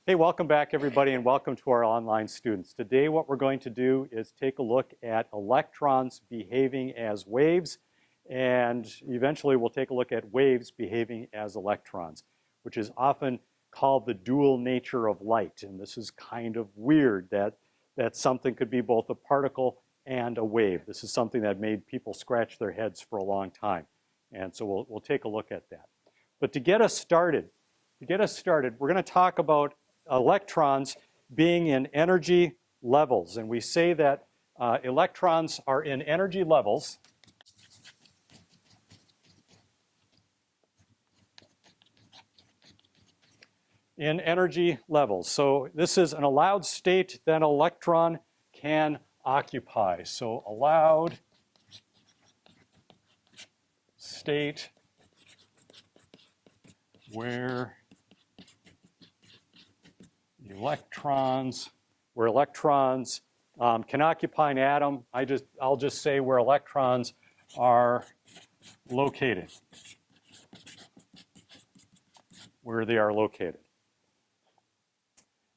Hey, welcome back everybody and welcome to our online students. Today what we're going to do is take a look at electrons behaving as waves, and eventually we'll take a look at waves behaving as electrons, which is often called the dual nature of light. And this is kind of weird that something could be both a particle and a wave. This is something that made people scratch their heads for a long time. And so we'll take a look at that. But to get us started, we're going to talk about electrons being in energy levels. And we say that electrons are in energy levels So this is an allowed state that an electron can occupy. So allowed state where electrons can occupy an atom. I'll just say where electrons are located, where they are located.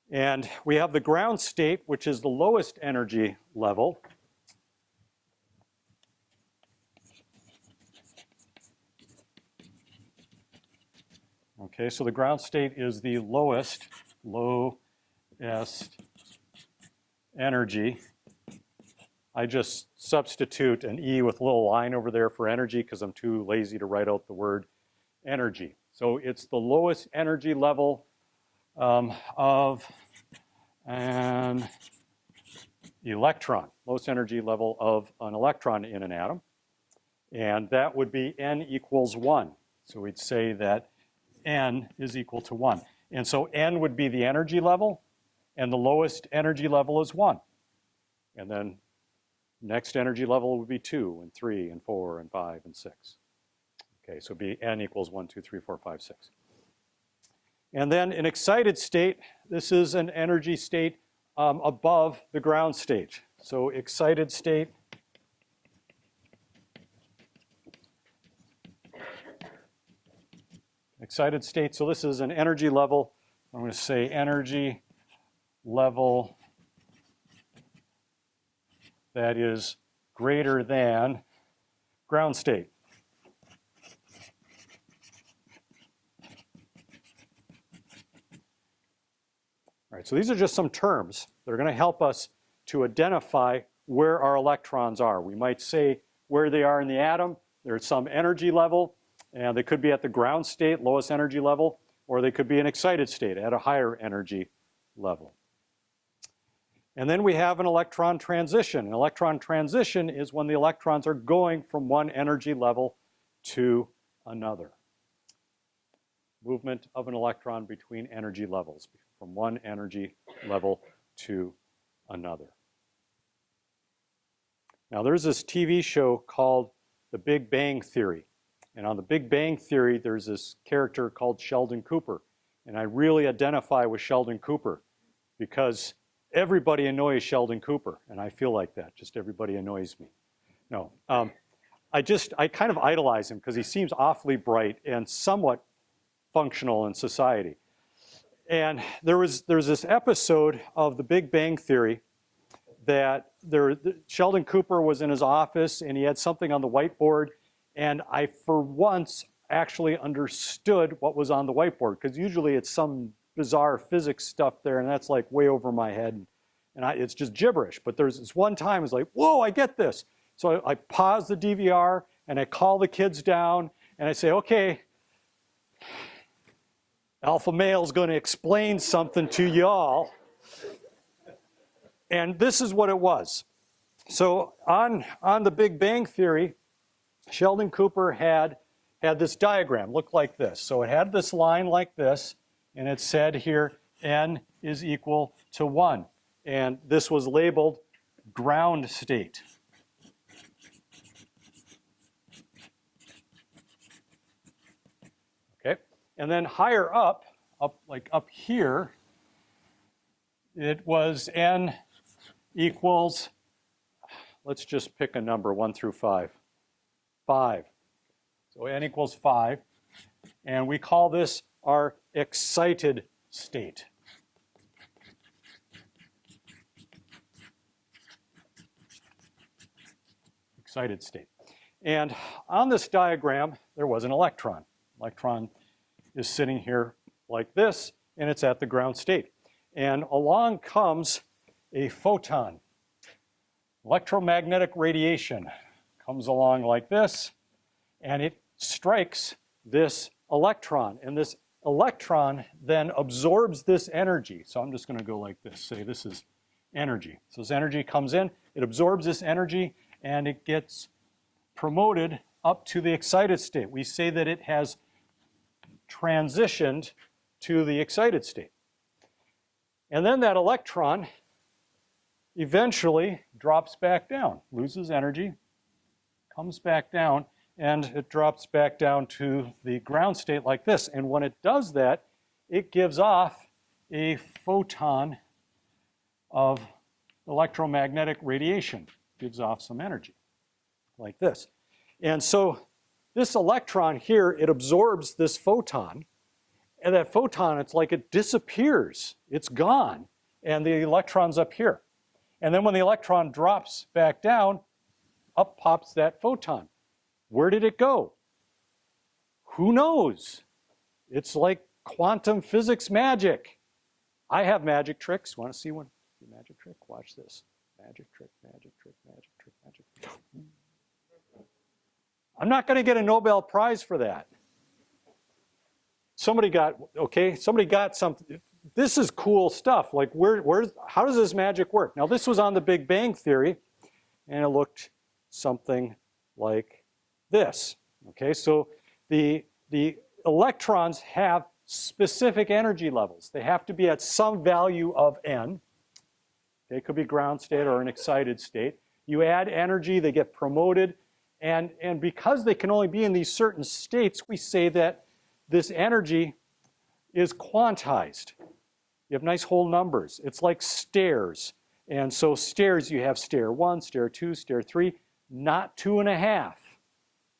And we have the ground state, which is the lowest energy level. Okay, so the ground state is the lowest energy. I just substitute an E with a little line over there for energy because I'm too lazy to write out the word energy. So it's the lowest energy level of an electron, lowest energy level of an electron in an atom. And that would be n equals 1. So we'd say that n is equal to 1. And so n would be the energy level, and the lowest energy level is 1. And then next energy level would be 2, and 3, and 4, and 5, and 6. Okay, so it'd be n equals 1, 2, 3, 4, 5, 6. And then in excited state, this is an energy state above the ground state. So excited state so this is an energy level. I'm going to say energy level that is greater than ground state. All right, so these are just some terms that are going to help us to identify where our electrons are. We might say where they are in the atom. There's some energy level, and they could be at the ground state, lowest energy level, or they could be in excited state at a higher energy level. And then we have an electron transition. An electron transition is when the electrons are going from one energy level to another. Movement of an electron between energy levels, from one energy level to another. Now there's this TV show called The Big Bang Theory. And on The Big Bang Theory, there's this character called Sheldon Cooper. And I really identify with Sheldon Cooper because everybody annoys Sheldon Cooper. And I feel like that, just everybody annoys me. No, I kind of idolize him because he seems awfully bright and somewhat functional in society. And there's this episode of The Big Bang Theory that Sheldon Cooper was in his office and he had something on the whiteboard, and I for once actually understood what was on the whiteboard, because usually it's some bizarre physics stuff there and that's like way over my head and it's just gibberish. But there's this one time it's like, whoa, I get this. So I pause the DVR and I call the kids down and I say, okay, alpha male's going to explain something to y'all. And this is what it was. So on The Big Bang Theory, Sheldon Cooper had this diagram, looked like this. So it had this line like this, and it said here, n is equal to 1. And this was labeled ground state. Okay, and then higher up here, it was n equals, let's just pick a number, 1 through 5. 5. So n equals 5. And we call this our excited state. Excited state. And on this diagram, there was an electron. Electron is sitting here like this, and it's at the ground state. And along comes a photon. Electromagnetic radiation comes along like this, and it strikes this electron. And this electron then absorbs this energy. So I'm just going to go like this, say this is energy. So this energy comes in, it absorbs this energy, and it gets promoted up to the excited state. We say that it has transitioned to the excited state. And then that electron eventually drops back down, loses energy, comes back down, and it drops back down to the ground state like this. And when it does that, it gives off a photon of electromagnetic radiation, gives off some energy like this. And so this electron here, it absorbs this photon, and that photon, it's like it disappears. It's gone, and the electron's up here. And then when the electron drops back down, up pops that photon. Where did it go? Who knows? It's like quantum physics magic. I have magic tricks. Want to see one? See a magic trick? Watch this. Magic trick, magic trick, magic trick, magic trick. I'm not going to get a Nobel Prize for that. Somebody got something. This is cool stuff. Like, how does this magic work? Now, this was on the Big Bang Theory, and it looked something like this. Okay, so the electrons have specific energy levels. They have to be at some value of n. Okay, it could be ground state or an excited state. You add energy, they get promoted, and because they can only be in these certain states, we say that this energy is quantized. You have nice whole numbers. It's like stairs. And so stairs, you have stair 1, stair 2, stair 3, not 2.5,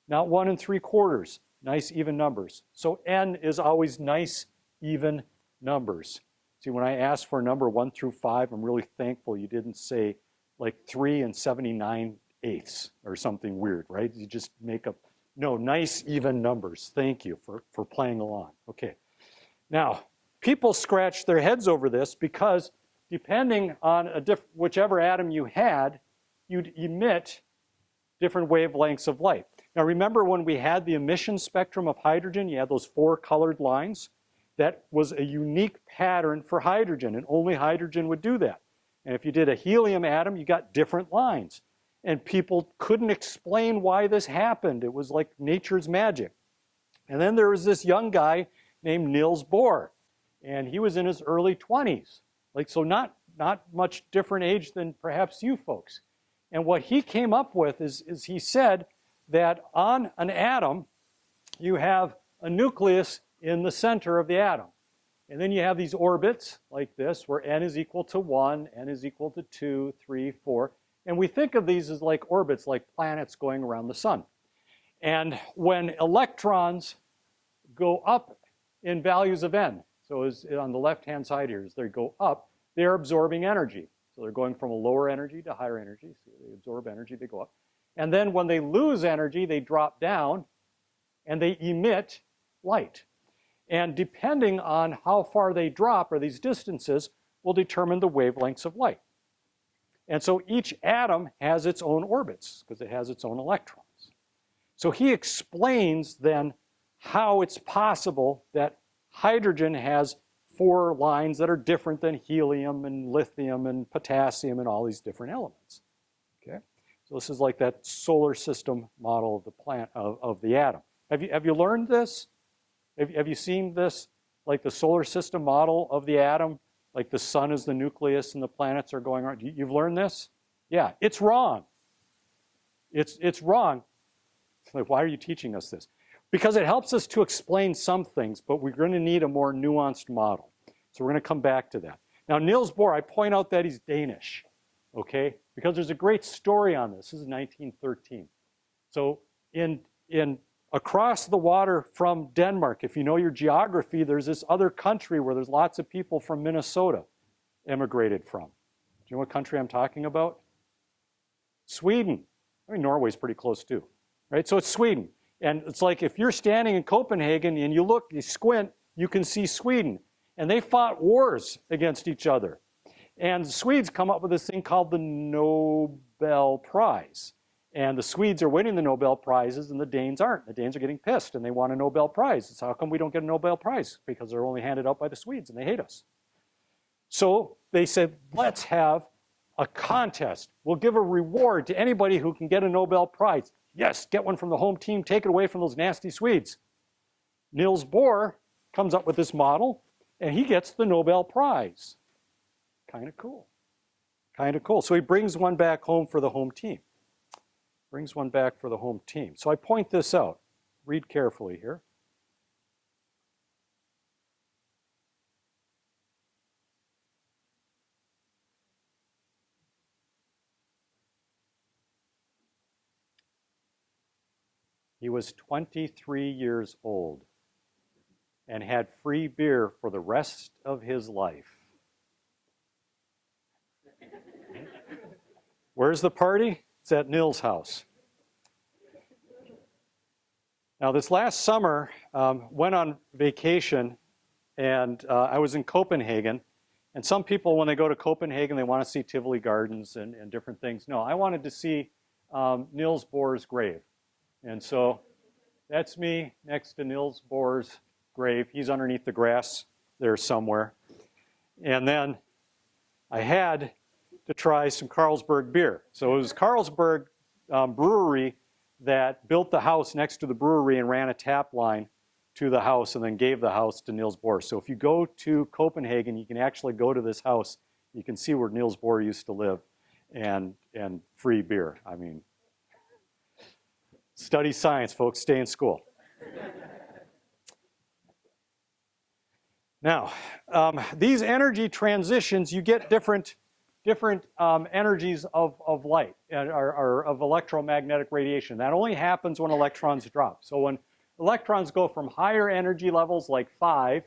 not 1 3/4, nice even numbers. So n is always nice even numbers. See, when I asked for a number 1 through 5, I'm really thankful you didn't say like 3 79/8 or something weird, right? You just make up, no, nice even numbers. Thank you for playing along. Okay. Now, people scratch their heads over this because depending on whichever atom you had, you'd emit different wavelengths of light. Now remember when we had the emission spectrum of hydrogen, you had those 4 colored lines? That was a unique pattern for hydrogen, and only hydrogen would do that. And if you did a helium atom, you got different lines. And people couldn't explain why this happened. It was like nature's magic. And then there was this young guy named Niels Bohr, and he was in his early 20s. Like, so not much different age than perhaps you folks. And what he came up with is he said that on an atom, you have a nucleus in the center of the atom. And then you have these orbits like this, where n is equal to 1, n is equal to 2, 3, 4. And we think of these as like orbits, like planets going around the sun. And when electrons go up in values of n, so as on the left-hand side here, as they go up, they're absorbing energy. So they're going from a lower energy to higher energy. So they absorb energy, they go up. And then when they lose energy, they drop down and they emit light. And depending on how far they drop, or these distances, will determine the wavelengths of light. And so each atom has its own orbits, because it has its own electrons. So he explains then how it's possible that hydrogen has 4 lines that are different than helium and lithium and potassium and all these different elements. Okay? So this is like that solar system model of the of the atom. Have you learned this? Have you seen this, like the solar system model of the atom? Like the sun is the nucleus and the planets are going around. You've learned this? Yeah, it's wrong. It's wrong. Like, why are you teaching us this? Because it helps us to explain some things, but we're going to need a more nuanced model. So we're going to come back to that. Now, Niels Bohr, I point out that he's Danish, okay? Because there's a great story on this. This is 1913. So in Across the water from Denmark, if you know your geography, there's this other country where there's lots of people from Minnesota immigrated from. Do you know what country I'm talking about? Sweden. I mean, Norway's pretty close too, right? So it's Sweden. And it's like if you're standing in Copenhagen and you look, you squint, you can see Sweden. And they fought wars against each other. And the Swedes come up with this thing called the Nobel Prize. And the Swedes are winning the Nobel Prizes and the Danes aren't. The Danes are getting pissed and they want a Nobel Prize. It's how come we don't get a Nobel Prize? Because they're only handed out by the Swedes and they hate us. So they said, let's have a contest. We'll give a reward to anybody who can get a Nobel Prize. Yes, get one from the home team, take it away from those nasty Swedes. Niels Bohr comes up with this model and he gets the Nobel Prize. Kind of cool. Kind of cool. So he brings one back home for the home team. Brings one back for the home team. So I point this out. Read carefully here. He was 23 years old and had free beer for the rest of his life. Where's the party? It's at Niels' house. Now, this last summer, went on vacation, and I was in Copenhagen. And some people, when they go to Copenhagen, they want to see Tivoli Gardens and different things. No, I wanted to see Niels Bohr's grave. And so that's me next to Niels Bohr's grave. He's underneath the grass there somewhere. And then I had to try some Carlsberg beer. So it was Carlsberg brewery that built the house next to the brewery and ran a tap line to the house and then gave the house to Niels Bohr. So if you go to Copenhagen, you can actually go to this house. You can see where Niels Bohr used to live and free beer. I mean, study science, folks, stay in school. Now, these energy transitions, you get different energies of light or of electromagnetic radiation. That only happens when electrons drop. So when electrons go from higher energy levels like 5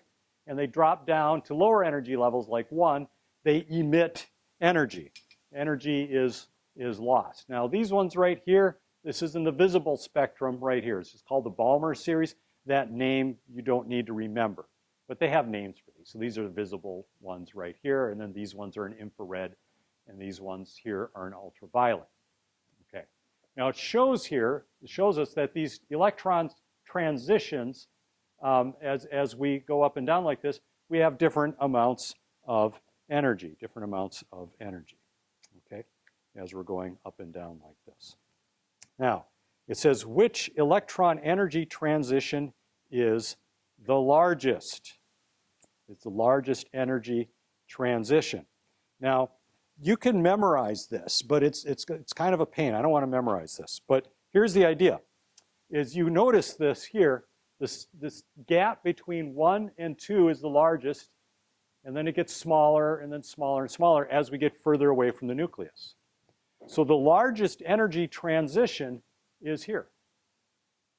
and they drop down to lower energy levels like 1, they emit energy. Energy is lost. Now these ones right here, this is in the visible spectrum right here. This is called the Balmer series. That name you don't need to remember, but they have names for these. So these are the visible ones right here, and then these ones are in infrared, and these ones here are in ultraviolet. Okay. Now it shows us that these electron transitions, as we go up and down like this, we have different amounts of energy, okay, as we're going up and down like this. Now, it says which electron energy transition is the largest? It's the largest energy transition. Now, you can memorize this, but it's kind of a pain. I don't want to memorize this. But here's the idea, is you notice this here, this gap between 1 and 2 is the largest, and then it gets smaller and then smaller and smaller as we get further away from the nucleus. So the largest energy transition is here.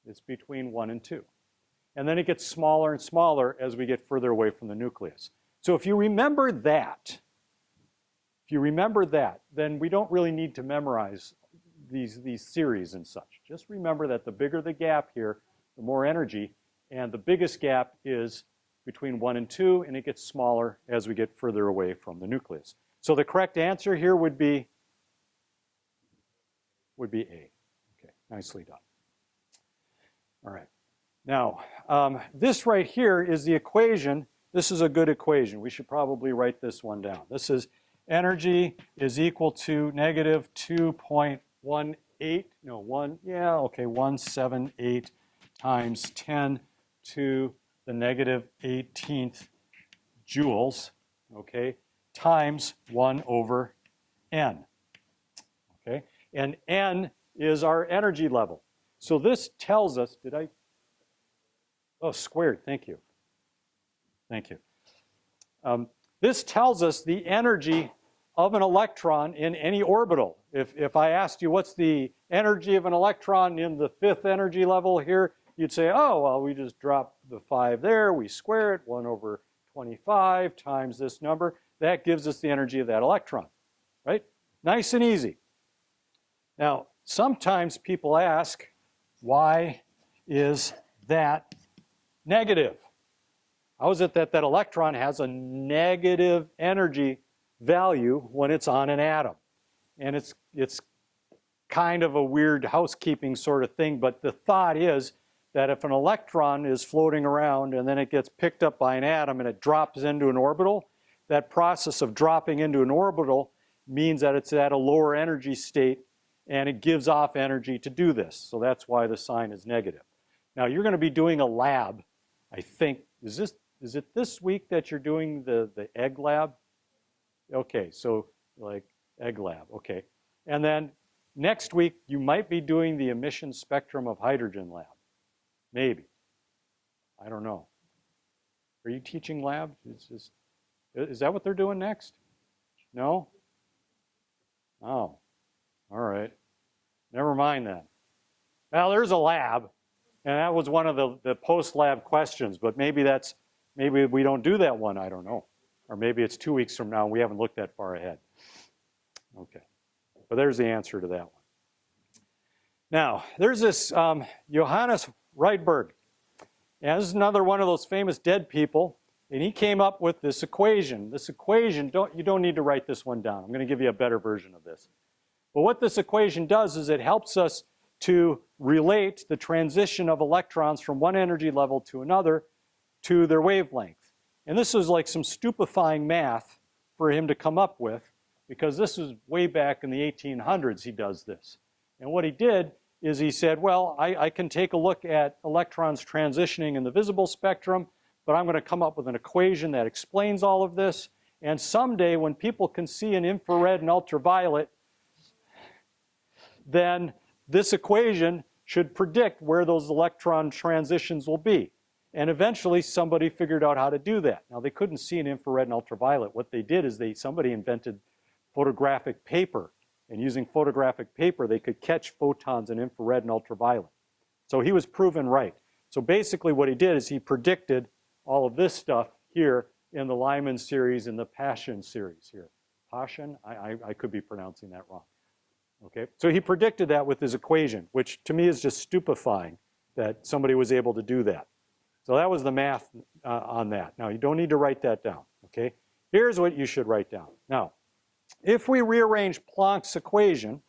It's between 1 and 2. And then it gets smaller and smaller as we get further away from the nucleus. So if you remember that, then we don't really need to memorize these series and such. Just remember that the bigger the gap here, the more energy, and the biggest gap is between 1 and 2, and it gets smaller as we get further away from the nucleus. So the correct answer here would be A. Okay, nicely done. All right. Now, this right here is the equation. This is a good equation. We should probably write this one down. This is energy is equal to negative 178 times 10 to the negative 18th joules, okay, times 1 over n, okay? And n is our energy level. So this tells us, squared, thank you. This tells us the energy of an electron in any orbital. If I asked you what's the energy of an electron in the 5th energy level here, you'd say, oh, well, we just drop the 5 there, we square it, 1 over 25 times this number. That gives us the energy of that electron, right? Nice and easy. Now, sometimes people ask, why is that negative? How is it that that electron has a negative energy value when it's on an atom? And it's kind of a weird housekeeping sort of thing, but the thought is that if an electron is floating around and then it gets picked up by an atom and it drops into an orbital, that process of dropping into an orbital means that it's at a lower energy state and it gives off energy to do this. So that's why the sign is negative. Now you're going to be doing a lab, I think. Is it this week that you're doing the egg lab? Okay, so like egg lab, okay. And then next week you might be doing the emission spectrum of hydrogen lab. Maybe. I don't know. Are you teaching lab? Is that what they're doing next? No? Oh, all right. Never mind then. Well, there's a lab, and that was one of the post-lab questions, but maybe we don't do that one, I don't know. Or maybe it's 2 weeks from now and we haven't looked that far ahead. Okay, but there's the answer to that one. Now, there's this Johannes Rydberg. And this is another one of those famous dead people, and he came up with this equation. This equation, you don't need to write this one down. I'm going to give you a better version of this. But what this equation does is it helps us to relate the transition of electrons from one energy level to another to their wavelength. And this was like some stupefying math for him to come up with, because this was way back in the 1800s he does this. And what he did is he said, well, I can take a look at electrons transitioning in the visible spectrum, but I'm going to come up with an equation that explains all of this. And someday when people can see in infrared and ultraviolet, then this equation should predict where those electron transitions will be. And eventually somebody figured out how to do that. Now they couldn't see in infrared and ultraviolet. What they did is somebody invented photographic paper. And using photographic paper, they could catch photons in infrared and ultraviolet. So he was proven right. So basically what he did is he predicted all of this stuff here in the Lyman series and the Paschen series here. Paschen? I could be pronouncing that wrong. Okay, so he predicted that with his equation, which to me is just stupefying that somebody was able to do that. So that was the math on that. Now, you don't need to write that down, okay? Here's what you should write down. Now, if we rearrange Planck's equation,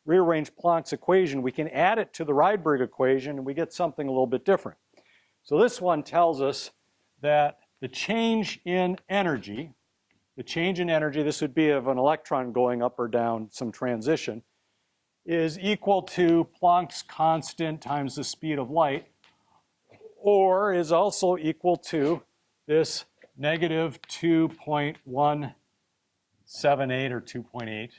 we can add it to the Rydberg equation and we get something a little bit different. So this one tells us that the change in energy, this would be of an electron going up or down some transition, is equal to Planck's constant times the speed of light, or is also equal to this negative 2.178 or 2.8,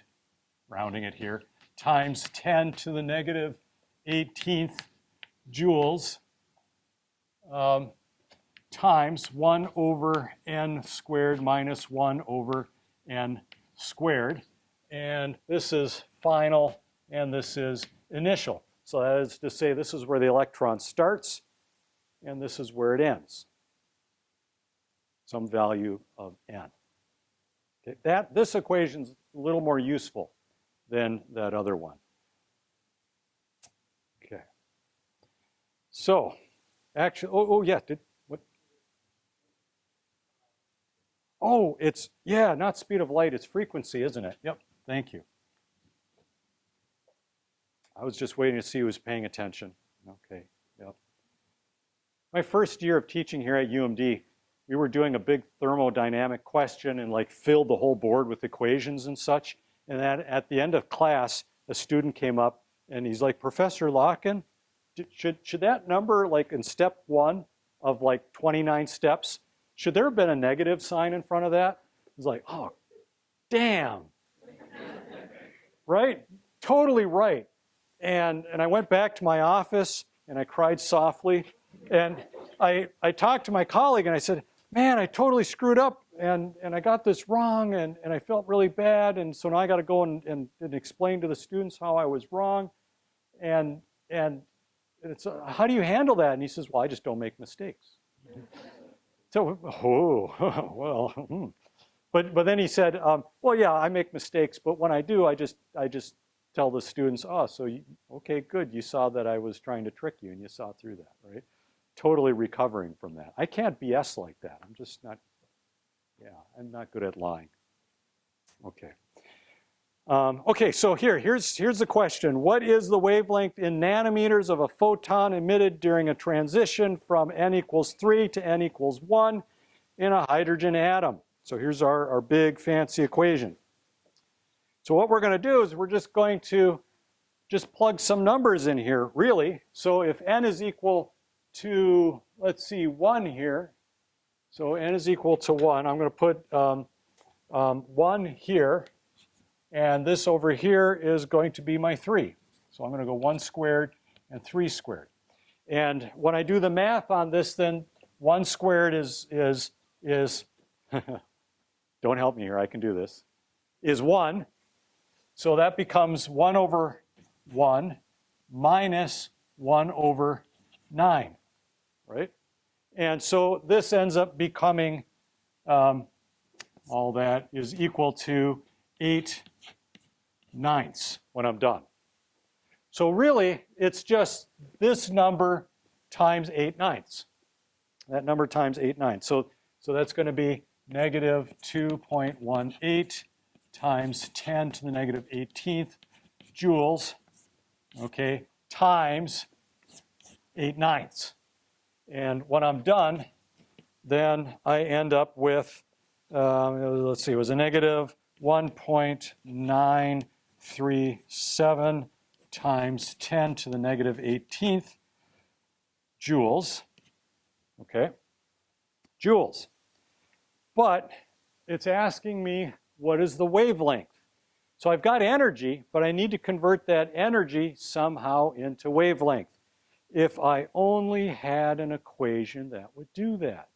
rounding it here, times 10 to the negative 18th joules times 1 over n squared minus 1 over n squared. And this is final and this is initial. So that is to say this is where the electron starts and this is where it ends. Some value of n. Okay, this equation is a little more useful than that other one. Okay. So, actually, yeah, it's, yeah, not speed of light, it's frequency, isn't it? Yep, thank you. I was just waiting to see who was paying attention. Okay, yep. My first year of teaching here at UMD, we were doing a big thermodynamic question and like filled the whole board with equations and such. And then at the end of class, a student came up and he's like, Professor Locken, should that number, like in step 1 of like 29 steps, should there have been a negative sign in front of that? It's like, oh, damn. Right? Totally right. And I went back to my office and I cried softly. And I talked to my colleague and I said, man, I totally screwed up and I got this wrong and I felt really bad. And so now I got to go and explain to the students how I was wrong. And it's, how do you handle that? And he says, well, I just don't make mistakes. So, oh, well, but then he said, well, yeah, I make mistakes, but when I do, I just tell the students, oh, so okay, good, you saw that I was trying to trick you, and you saw through that, right? Totally recovering from that. I can't BS like that. I'm just not, yeah, I'm not good at lying. Okay. Okay, so here's the question. What is the wavelength in nanometers of a photon emitted during a transition from n equals 3 to n equals 1 in a hydrogen atom? So here's our big fancy equation. So what we're going to do is we're just going to just plug some numbers in here, really. So if n is equal to, let's see, 1 here. So n is equal to 1. I'm going to put 1 here. And this over here is going to be my 3. So I'm going to go 1 squared and 3 squared. And when I do the math on this, then 1 squared is don't help me here, I can do this, is 1. So that becomes 1 over 1 minus 1 over 9, right? And so this ends up becoming, all that is equal to 8/9 when I'm done. So really, it's just this number times 8/9. That number times 8/9. So that's going to be negative 2.18 times 10 to the negative 18th joules, okay, times 8/9. And when I'm done, then I end up with, let's see, it was a negative 1.937 times 10 to the negative 18th joules, okay, joules. But it's asking me, what is the wavelength? So I've got energy, but I need to convert that energy somehow into wavelength. If I only had an equation that would do that.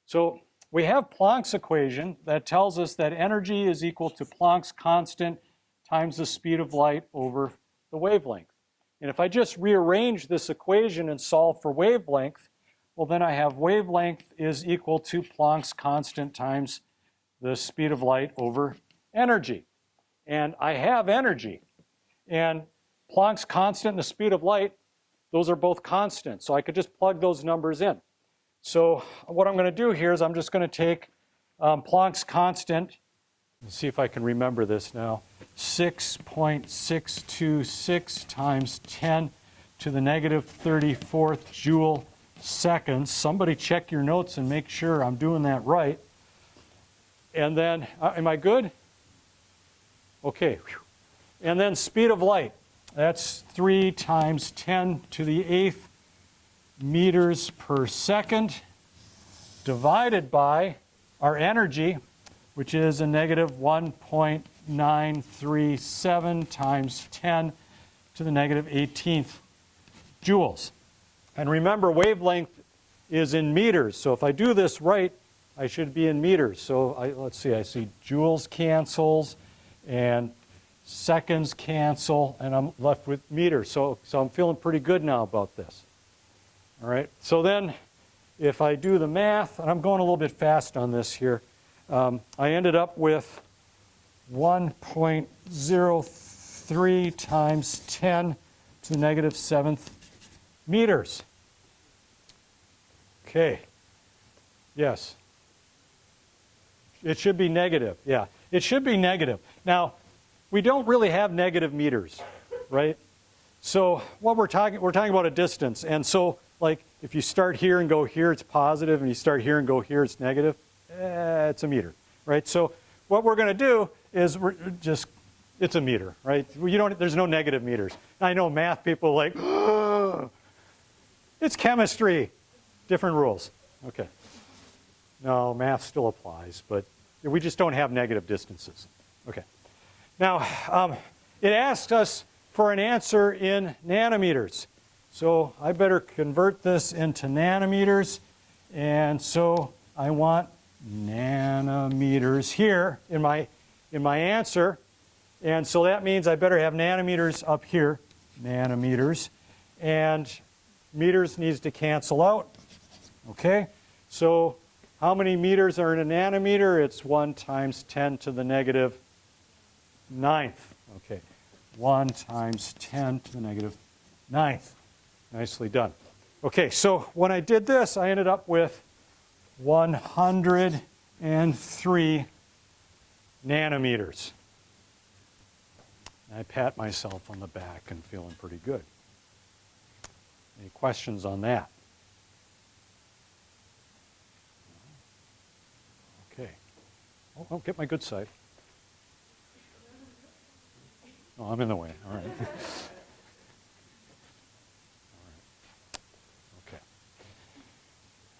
So we have Planck's equation that tells us that energy is equal to Planck's constant times the speed of light over the wavelength. And if I just rearrange this equation and solve for wavelength, well, then I have wavelength is equal to Planck's constant times the speed of light over energy. And I have energy. And Planck's constant and the speed of light, those are both constant. So I could just plug those numbers in. So what I'm going to do here is I'm just going to take Planck's constant. Let's see if I can remember this now. 6.626 times 10 to the negative 34th joule seconds. Somebody check your notes and make sure I'm doing that right. And then, am I good? Okay. And then speed of light. That's 3 times 10 to the 8th meters per second divided by our energy, which is a negative 1.937 times 10 to the negative 18th joules. And remember, wavelength is in meters. So if I do this right, I should be in meters. So let's see, I see joules cancels and seconds cancel, and I'm left with meters. So I'm feeling pretty good now about this. All right, so then if I do the math, and I'm going a little bit fast on this here, I ended up with 1.03 times 10 to the negative 7th meters. Okay, yes. It should be negative, yeah. It should be negative. Now, we don't really have negative meters, right? So what we're talking about a distance. And so, like, if you start here and go here, it's positive, and you start here and go here, it's negative. It's a meter, right? So what we're going to do is it's a meter, right? There's no negative meters. I know math people are like, oh, it's chemistry. Different rules. Okay. No, math still applies, but we just don't have negative distances. Okay. Now, it asks us for an answer in nanometers. So I better convert this into nanometers. And so I want nanometers here in my answer. And so that means I better have nanometers up here, nanometers, and meters needs to cancel out. Okay, so how many meters are in a nanometer? It's 1 times 10 to the negative 9th. Okay, 1 times 10 to the negative 9th. Nicely done. Okay, so when I did this, I ended up with 103 nanometers. I pat myself on the back and feeling pretty good. Any questions on that? Okay. Oh, I'll get my good side. Oh, I'm in the way. All right.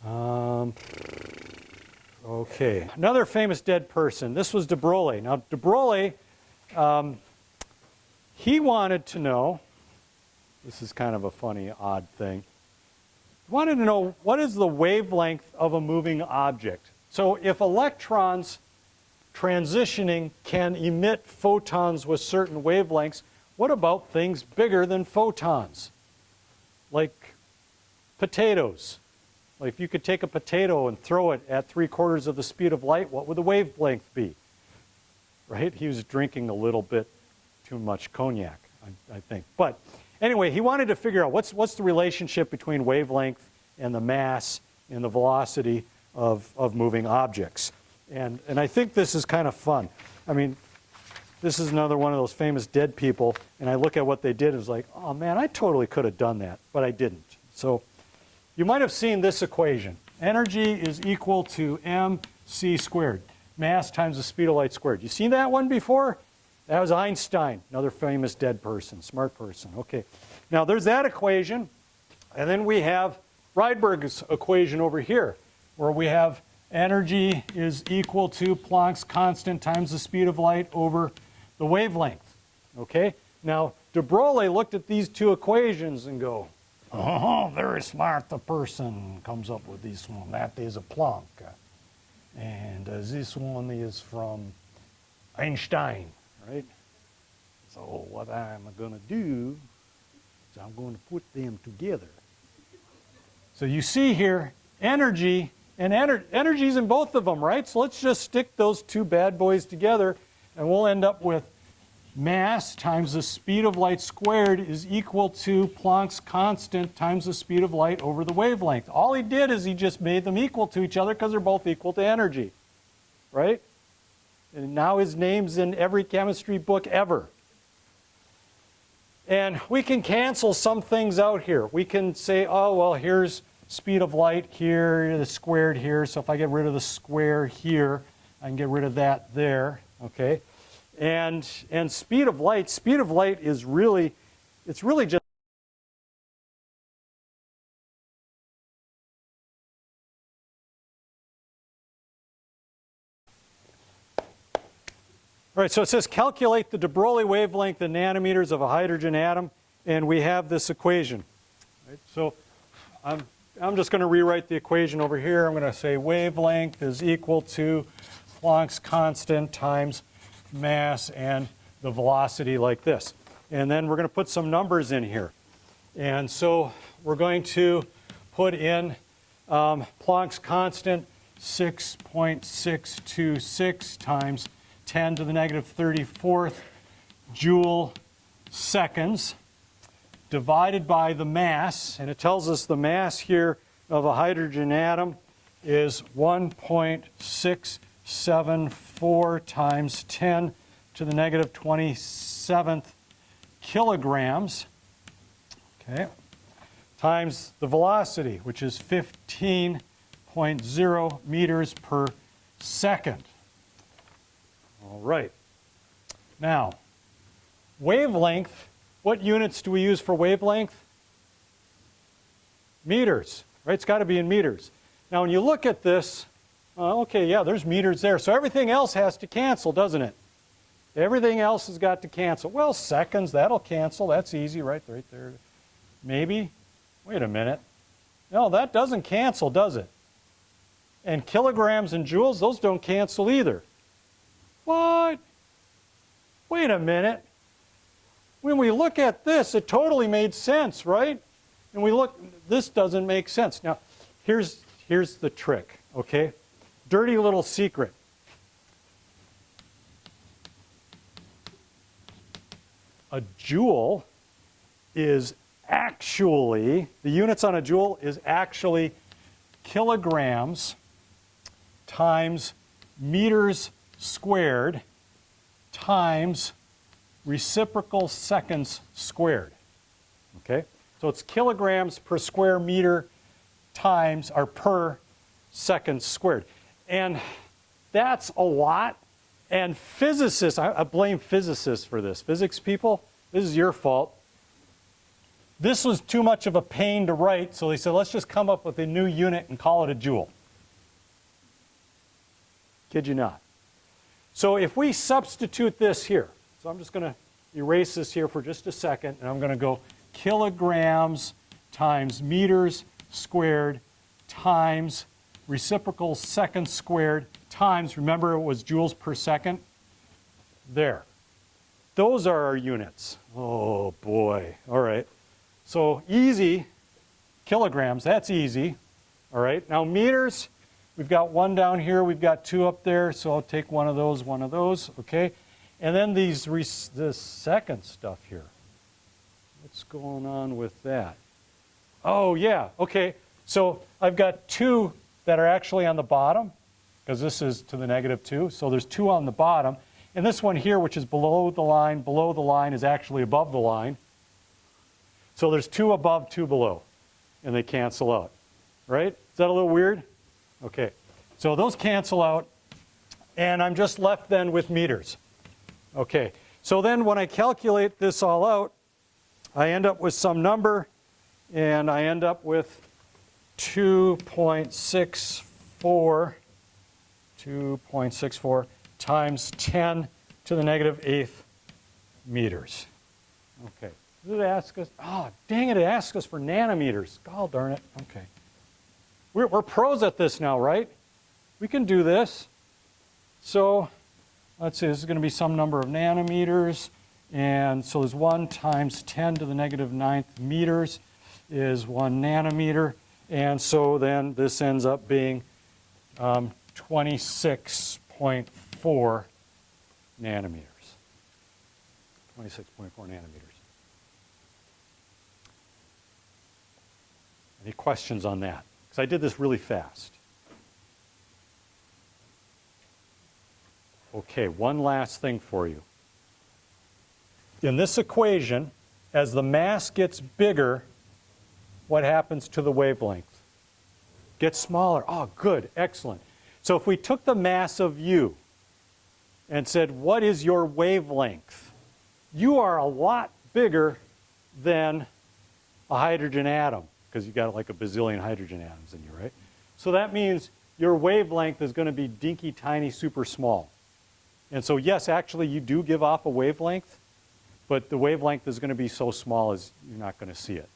All right. Okay. Another famous dead person. This was de Broglie. Now, de Broglie, he wanted to know, this is kind of a funny, odd thing. He wanted to know what is the wavelength of a moving object. So if electrons transitioning can emit photons with certain wavelengths, what about things bigger than photons? Like potatoes. Like if you could take a potato and throw it at 3/4 of the speed of light, what would the wavelength be? Right? He was drinking a little bit too much cognac, I think. But anyway, he wanted to figure out what's the relationship between wavelength and the mass and the velocity of moving objects. And I think this is kind of fun. I mean, this is another one of those famous dead people, and I look at what they did and it's like, oh man, I totally could have done that, but I didn't. So you might have seen this equation. Energy is equal to mc squared, mass times the speed of light squared. You seen that one before? That was Einstein, another famous dead person, smart person. Okay, now there's that equation, and then we have Rydberg's equation over here, where we have energy is equal to Planck's constant times the speed of light over the wavelength. Okay, now de Broglie looked at these two equations and go, oh, very smart the person comes up with this one. That is a Planck. And this one is from Einstein, right? So what I'm going to do is I'm going to put them together. So you see here, energy, and energy's in both of them, right? So let's just stick those two bad boys together, and we'll end up with mass times the speed of light squared is equal to Planck's constant times the speed of light over the wavelength. All he did is he just made them equal to each other because they're both equal to energy, right? And now his name's in every chemistry book ever. And we can cancel some things out here. We can say, oh, well, here's speed of light here, the squared here. So if I get rid of the square here, I can get rid of that there, okay? And speed of light is really, it's really just all right, so it says calculate the de Broglie wavelength in nanometers of a hydrogen atom, and we have this equation. Right, so I'm just going to rewrite the equation over here. I'm going to say wavelength is equal to Planck's constant times mass and the velocity like this. And then we're going to put some numbers in here. And so we're going to put in Planck's constant 6.626 times 10 to the negative 34th joule seconds divided by the mass. And it tells us the mass here of a hydrogen atom is 1.674 times 10 to the negative 27th kilograms, okay, times the velocity, which is 15.0 meters per second. All right. Now, wavelength, what units do we use for wavelength? Meters, right? It's got to be in meters. Now, when you look at this, okay, yeah, there's meters there. So everything else has to cancel, doesn't it? Everything else has got to cancel. Well, seconds, that'll cancel. That's easy, right there. Maybe. Wait a minute. No, that doesn't cancel, does it? And kilograms and joules, those don't cancel either. What? wait a minute. When we look at this, it totally made sense, right? And we look, this doesn't make sense. Now, here's the trick, okay? Dirty little secret. A joule is actually, the units on a joule is actually kilograms times meters squared times reciprocal seconds squared. Okay? So it's kilograms per square meter times, or per second squared. And that's a lot. And physicists, I blame physicists for this. Physics people, this is your fault. This was too much of a pain to write, so they said, let's just come up with a new unit and call it a joule. Kid you not. So if we substitute this here, so I'm just going to erase this here for just a second, and I'm going to go kilograms times meters squared times reciprocal seconds squared times, remember it was joules per second? There. Those are our units. Oh boy. All right. So easy, kilograms, that's easy. All right. Now meters, we've got one down here, we've got two up there, so I'll take one of those, okay? And then this second stuff here. What's going on with that? Oh yeah, okay. So I've got two that are actually on the bottom, because this is to the -2, so there's two on the bottom. And this one here, which is below the line is actually above the line. So there's two above, two below, and they cancel out, right? Is that a little weird? Okay, so those cancel out, and I'm just left then with meters. Okay, so then when I calculate this all out, I end up with some number, and I end up with 2.64 times 10 to the -8 meters. Okay. Did it ask us? Oh, dang it, it asked us for nanometers. God darn it. Okay. We're pros at this now, right? We can do this. So, let's see, this is going to be some number of nanometers. And so there's 1 times 10 to the -9 meters is 1 nanometer. And so then this ends up being 26.4 nanometers. 26.4 nanometers. Any questions on that? Because I did this really fast. Okay, one last thing for you. In this equation, as the mass gets bigger, what happens to the wavelength? Gets smaller. Oh, good, excellent. So if we took the mass of you and said, what is your wavelength? You are a lot bigger than a hydrogen atom, because you've got like a bazillion hydrogen atoms in you, right? So that means your wavelength is going to be dinky, tiny, super small. And so yes, actually you do give off a wavelength, but the wavelength is going to be so small as you're not going to see it.